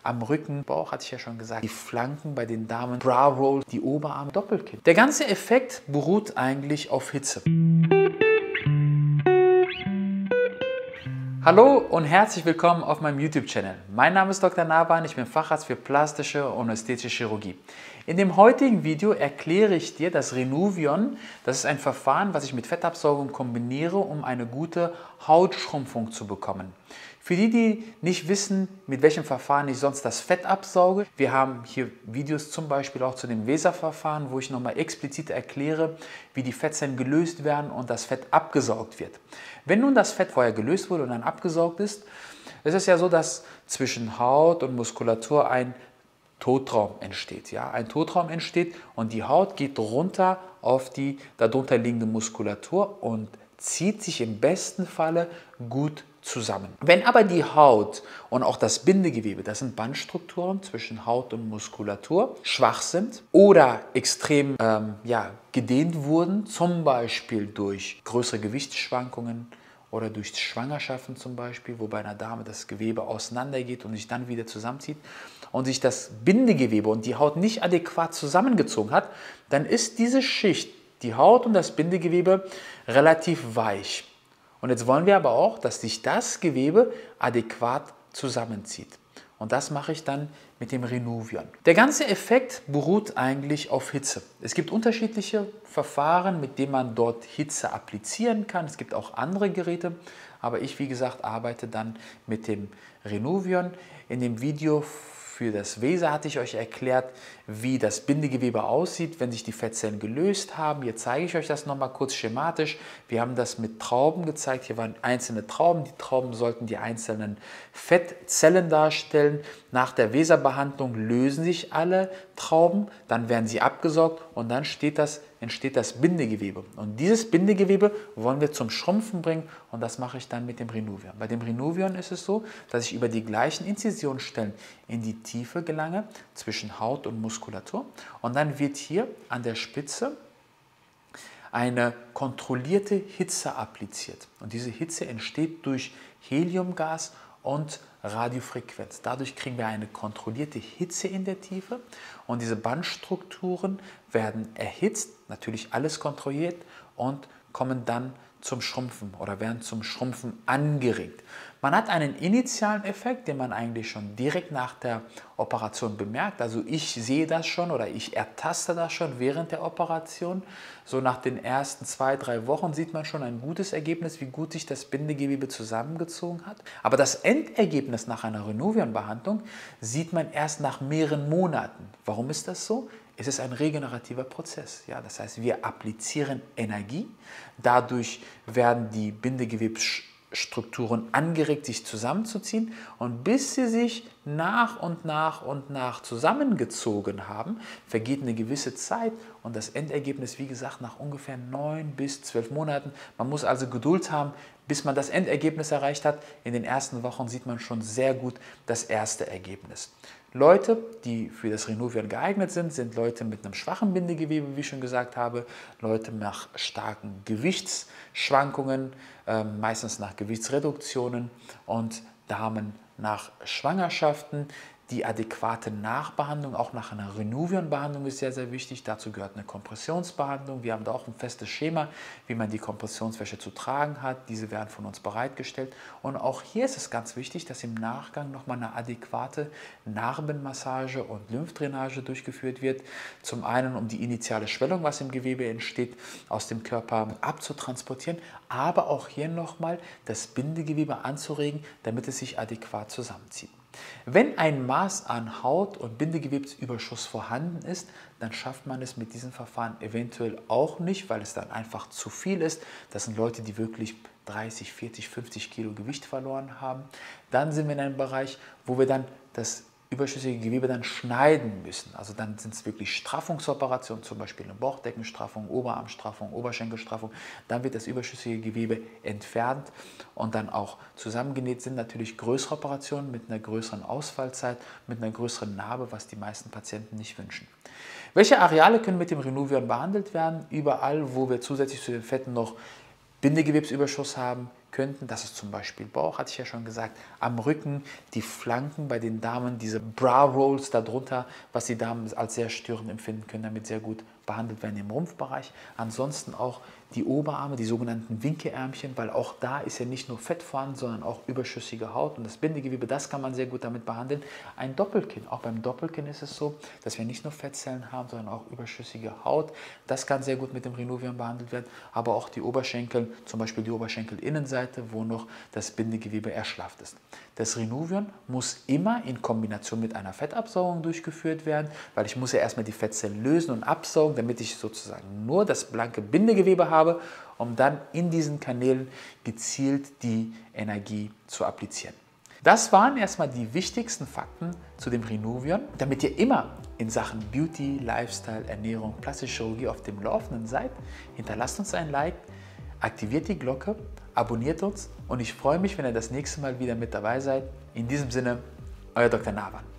am Rücken, Bauch hatte ich ja schon gesagt, die Flanken bei den Damen, Bra Roll, die Oberarme, Doppelkinn. Der ganze Effekt beruht eigentlich auf Hitze. Hallo und herzlich willkommen auf meinem YouTube-Channel. Mein Name ist Dr. Nawan, ich bin Facharzt für plastische und ästhetische Chirurgie. In dem heutigen Video erkläre ich dir das Renuvion. Das ist ein Verfahren, was ich mit Fettabsaugung kombiniere, um eine gute Hautschrumpfung zu bekommen. Für die, die nicht wissen, mit welchem Verfahren ich sonst das Fett absauge, wir haben hier Videos zum Beispiel auch zu dem Weser-Verfahren, wo ich nochmal explizit erkläre, wie die Fettzellen gelöst werden und das Fett abgesaugt wird. Wenn nun das Fett vorher gelöst wurde und dann abgesaugt ist, ist es ja so, dass zwischen Haut und Muskulatur ein Totraum entsteht. Ja? Ein Totraum entsteht und die Haut geht runter auf die darunter liegende Muskulatur und zieht sich im besten Falle gut zusammen. Wenn aber die Haut und auch das Bindegewebe, das sind Bandstrukturen zwischen Haut und Muskulatur, schwach sind oder extrem gedehnt wurden, zum Beispiel durch größere Gewichtsschwankungen oder durch Schwangerschaften zum Beispiel, wo bei einer Dame das Gewebe auseinandergeht und sich dann wieder zusammenzieht und sich das Bindegewebe und die Haut nicht adäquat zusammengezogen hat, dann ist diese Schicht, die Haut und das Bindegewebe, relativ weich. Und jetzt wollen wir aber auch, dass sich das Gewebe adäquat zusammenzieht. Und das mache ich dann mit dem Renuvion. Der ganze Effekt beruht eigentlich auf Hitze. Es gibt unterschiedliche Verfahren, mit denen man dort Hitze applizieren kann. Es gibt auch andere Geräte, aber ich, wie gesagt, arbeite dann mit dem Renuvion. In dem Video für das Weser hatte ich euch erklärt, wie das Bindegewebe aussieht, wenn sich die Fettzellen gelöst haben. Hier zeige ich euch das nochmal kurz schematisch. Wir haben das mit Trauben gezeigt. Hier waren einzelne Trauben. Die Trauben sollten die einzelnen Fettzellen darstellen. Nach der Weserbehandlung lösen sich alle Trauben, dann werden sie abgesaugt und dann entsteht das Bindegewebe. Und dieses Bindegewebe wollen wir zum Schrumpfen bringen und das mache ich dann mit dem Renuvion. Bei dem Renuvion ist es so, dass ich über die gleichen Inzisionsstellen in die Tiefe gelange zwischen Haut und Muskulatur und dann wird hier an der Spitze eine kontrollierte Hitze appliziert. Und diese Hitze entsteht durch Heliumgas und Radiofrequenz. Dadurch kriegen wir eine kontrollierte Hitze in der Tiefe und diese Bandstrukturen werden erhitzt, natürlich alles kontrolliert und kommen dann zum Schrumpfen oder werden zum Schrumpfen angeregt. Man hat einen initialen Effekt, den man eigentlich schon direkt nach der Operation bemerkt. Also ich sehe das schon oder ich ertaste das schon während der Operation. So nach den ersten 2-3 Wochen sieht man schon ein gutes Ergebnis, wie gut sich das Bindegewebe zusammengezogen hat. Aber das Endergebnis nach einer Renuvion-Behandlung sieht man erst nach mehreren Monaten. Warum ist das so? Es ist ein regenerativer Prozess. Ja, das heißt, wir applizieren Energie, dadurch werden die Bindegewebsstrukturen angeregt, sich zusammenzuziehen und bis sie sich nach und nach zusammengezogen haben, vergeht eine gewisse Zeit und das Endergebnis, wie gesagt, nach ungefähr 9 bis 12 Monaten. Man muss also Geduld haben, bis man das Endergebnis erreicht hat. In den ersten Wochen sieht man schon sehr gut das erste Ergebnis. Leute, die für das Renuvion geeignet sind, sind Leute mit einem schwachen Bindegewebe, wie ich schon gesagt habe, Leute nach starken Gewichtsschwankungen, meistens nach Gewichtsreduktionen und Damen nach Schwangerschaften. Die adäquate Nachbehandlung, auch nach einer Renuvion-Behandlung, ist sehr, sehr wichtig. Dazu gehört eine Kompressionsbehandlung. Wir haben da auch ein festes Schema, wie man die Kompressionswäsche zu tragen hat. Diese werden von uns bereitgestellt. Und auch hier ist es ganz wichtig, dass im Nachgang nochmal eine adäquate Narbenmassage und Lymphdrainage durchgeführt wird. Zum einen, um die initiale Schwellung, was im Gewebe entsteht, aus dem Körper abzutransportieren, aber auch hier nochmal das Bindegewebe anzuregen, damit es sich adäquat zusammenzieht. Wenn ein Maß an Haut- und Bindegewebsüberschuss vorhanden ist, dann schafft man es mit diesem Verfahren eventuell auch nicht, weil es dann einfach zu viel ist. Das sind Leute, die wirklich 30, 40, 50 Kilo Gewicht verloren haben. Dann sind wir in einem Bereich, wo wir dann das überschüssige Gewebe dann schneiden müssen. Also dann sind es wirklich Straffungsoperationen, zum Beispiel eine Bauchdeckenstraffung, Oberarmstraffung, Oberschenkelstraffung. Dann wird das überschüssige Gewebe entfernt und dann auch zusammengenäht. Sind natürlich größere Operationen mit einer größeren Ausfallzeit, mit einer größeren Narbe, was die meisten Patienten nicht wünschen. Welche Areale können mit dem Renuvion behandelt werden? Überall, wo wir zusätzlich zu den Fetten noch Bindegewebsüberschuss haben, könnten. Das ist zum Beispiel Bauch, hatte ich ja schon gesagt, am Rücken, die Flanken bei den Damen, diese Bra Rolls darunter, was die Damen als sehr störend empfinden können, damit sehr gut behandelt werden im Rumpfbereich. Ansonsten auch die Oberarme, die sogenannten Winkeärmchen, weil auch da ist ja nicht nur Fett vorhanden, sondern auch überschüssige Haut und das Bindegewebe, das kann man sehr gut damit behandeln. Ein Doppelkinn, auch beim Doppelkinn ist es so, dass wir nicht nur Fettzellen haben, sondern auch überschüssige Haut. Das kann sehr gut mit dem Renuvion behandelt werden, aber auch die Oberschenkel, zum Beispiel die Oberschenkelinnenseite, wo noch das Bindegewebe erschlafft ist. Das Renuvion muss immer in Kombination mit einer Fettabsaugung durchgeführt werden, weil ich muss ja erstmal die Fettzellen lösen und absaugen, damit ich sozusagen nur das blanke Bindegewebe habe, um dann in diesen Kanälen gezielt die Energie zu applizieren. Das waren erstmal die wichtigsten Fakten zu dem Renuvion, damit ihr immer in Sachen Beauty, Lifestyle, Ernährung, plastische Chirurgie auf dem Laufenden seid. Hinterlasst uns ein Like, aktiviert die Glocke, abonniert uns und ich freue mich, wenn ihr das nächste Mal wieder mit dabei seid. In diesem Sinne, euer Dr. Nawan.